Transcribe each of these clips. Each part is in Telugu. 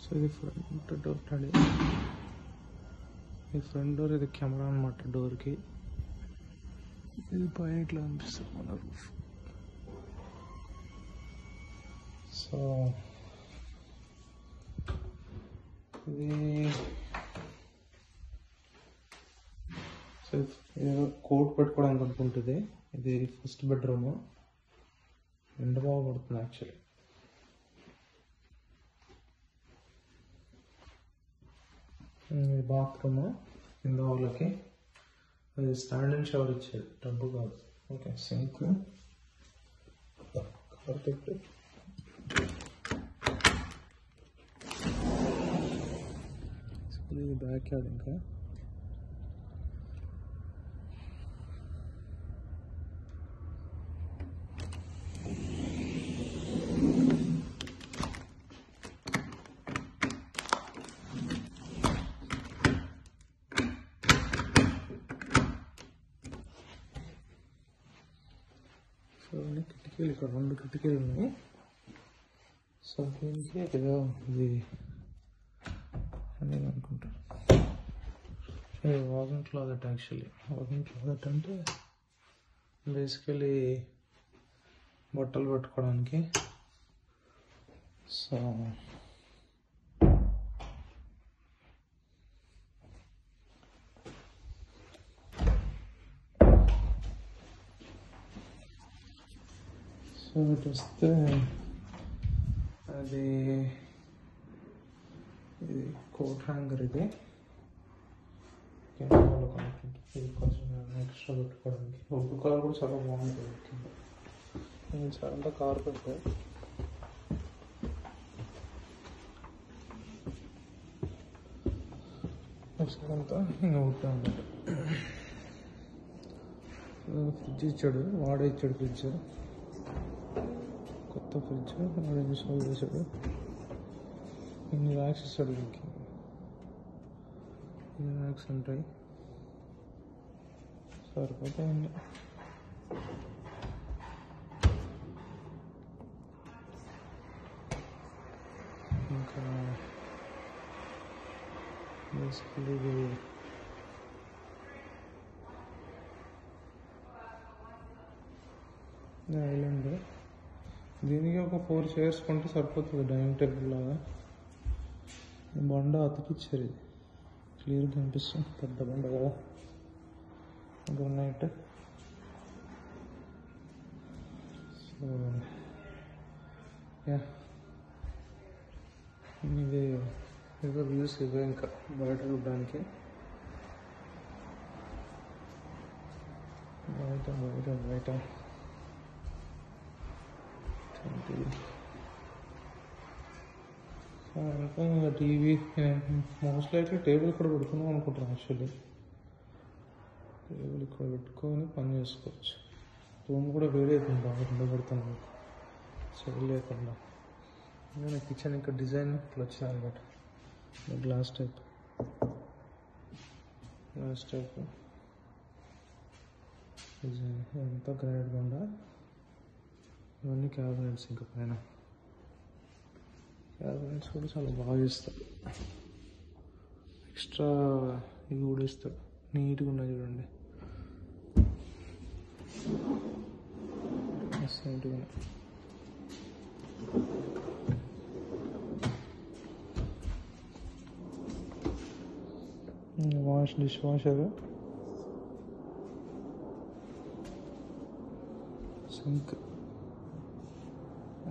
సో ఇది ఫ్రంట్ డోర్ అండి. ఈ ఫ్రంట్ డోర్ ఇది కెమెరా అనమాట డోర్కి. ఇది పైన ఇట్లా కనిపిస్తుంది మన రూఫ్. సో ఇది కోట్ పెట్టుకోవడానికి అనుకుంటుంది. ఇది ఫస్ట్ బెడ్రూమ్. ఎండ బాగా పడుతుంది యాక్చువల్లీ. బాత్రూమ్ కింద వాళ్ళకి. అది స్టాండింగ్ షవర్ ఇచ్చేది, టబ్బు కాదు. ఓకే, సింక్, కార్పెట్, ఇది బ్యాక్ యార్డ్. ఇంకా కిటికీలు, ఇక్కడ 2 కిటికీలు ఉన్నాయి. సో దీనికి ఏదో ఇది అని అనుకుంటాను. ఇది walking closet. Actually walking closet అంటే బేసికలీ బట్టలు పెట్టుకోవడానికి. సో ఇటు వస్తే అది కోట్ హ్యాంగర్. ఇది కెమెరాలో కనెక్ట్. ఇది కొంచెం ఎక్స్ట్రా పెట్టుకోవడానికి. ఒక్క కార్ కూడా చాలా బాగుంటుంది. నేను చాలా కార్ పెట్టా. అంతా ఇంకా ఉంటా అన్నమాట. ఫ్రిడ్జ్ ఇచ్చాడు, వాడే ఇచ్చాడు ఫ్రిడ్జ్. కొత్త ఫ్రిడ్జ్ వాడు ఇన్స్టాల్ చేశాడు. ఇన్ని ర్యాక్స్ ఇస్తాడు దీనికి. ఇన్ని ర్యాక్స్ ఉంటాయి, సరిపోతాయండి. ఇంకా బేసికలీ ఇది ఐలాండ్. దీనికి ఒక 4 చైర్స్ కొంటే సరిపోతుంది, డైనింగ్ టేబుల్ లాగా. బండ అతికిచ్చారు. ఇది క్లియర్గా కనిపిస్తుంది, పెద్ద బండ కదా. గ్రనైట్. సో ఇది ఏదో వ్యూస్ ఇవే. ఇంకా బయట చూడడానికి బయట ఇంకా టీవీ. మోస్ట్లీ అయితే టేబుల్ ఇక్కడ పెట్టుకున్నాం అనుకుంటున్నాను. యాక్చువల్లీ టేబుల్ ఇక్కడ పెట్టుకొని పని చేసుకోవచ్చు. రూమ్ కూడా వేరే అవుతుంది, బాగా ఉండబడుతుంది చెవి లేకుండా. నేను కిచెన్ ఇక్కడ డిజైన్ ఇట్లా వచ్చింది అనమాట. గ్లాస్ టైప్ డిజైన్ ఎంత గ్రాండ్గా ఉందా. ఇవన్నీ క్యాబినెట్స్. ఇంకా పైన క్యాబినెట్స్ కూడా చాలా బాగా చేస్తాడు. ఎక్స్ట్రా ఇవి కూడా ఇస్తాడు, నీట్గా ఉన్నాయి చూడండి. నీట్గా ఉన్నాయి. Dish washer, sink.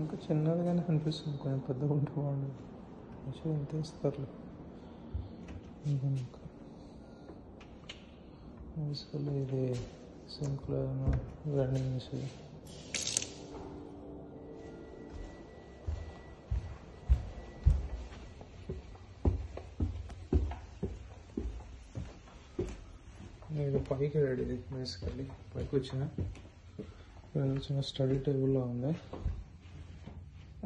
ఇంకా చిన్నదిగానే అనిపిస్తుంది, కొంచెం పెద్దగా ఉంటే బాగుండదు. మంచిగా ఎంత ఇస్తారు. ఇంకా బేసికల్లీ ఇది సింక్లో గ్రైండింగ్ చేసేది. ఇది పైకి రెడీ. బేసికల్లీ పైకి వచ్చిన స్టడీ టేబుల్లో ఉంది.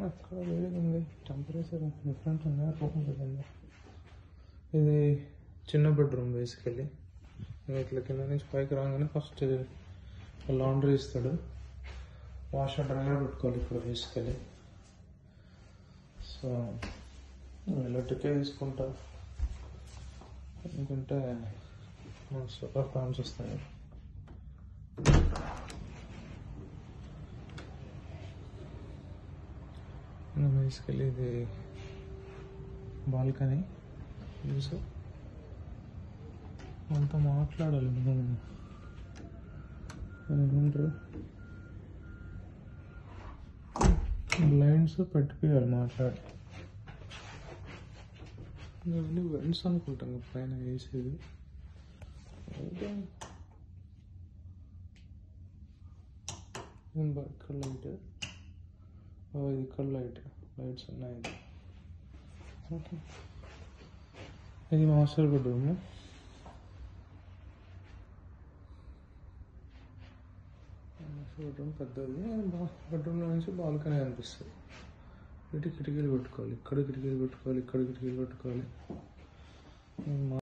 అక్కడ వేడిగా ఉంది, టెంపరేచర్ డిఫరెంట్ ఉంది. పోకుండా ఇది చిన్న బెడ్రూమ్. బేసికల్లీ ఇట్లా కింద నుంచి పైకి రాగానే ఫస్ట్ లాండ్రీ ఇస్తాడు. వాష్ అండ్ డ్రైయర్ పెట్టుకోవాలి ఇక్కడ బేసికల్లీ. సో ఎలక్ట్రికే తీసుకుంటా, ఎందుకంటే సోలార్ ప్యాన్స్ వస్తాయి. బేసికలీ ఇది బాల్కనీ చూసి అంతా మాట్లాడాలి. మనం ఏమంటారు, బ్లైండ్స్ పెట్టిపోయాలి మాట్లాడి. ఇవన్నీ వెంట్స్ అనుకుంటాం పైన వేసేది. ఇక్కడ లైట్, ఇది ఇక్కడ లైట్స్ ఉన్నాయి. ఓకే, ఇది మాస్టర్ బెడ్రూమ్. బెడ్రూమ్ పెద్దది. బెడ్రూమ్లో నుంచి బాల్కనీ అనిపిస్తుంది. ఇటు కిటికీలు పెట్టుకోవాలి, ఇక్కడ కిటికీలు పెట్టుకోవాలి, ఇక్కడ కిటికీలు పెట్టుకోవాలి.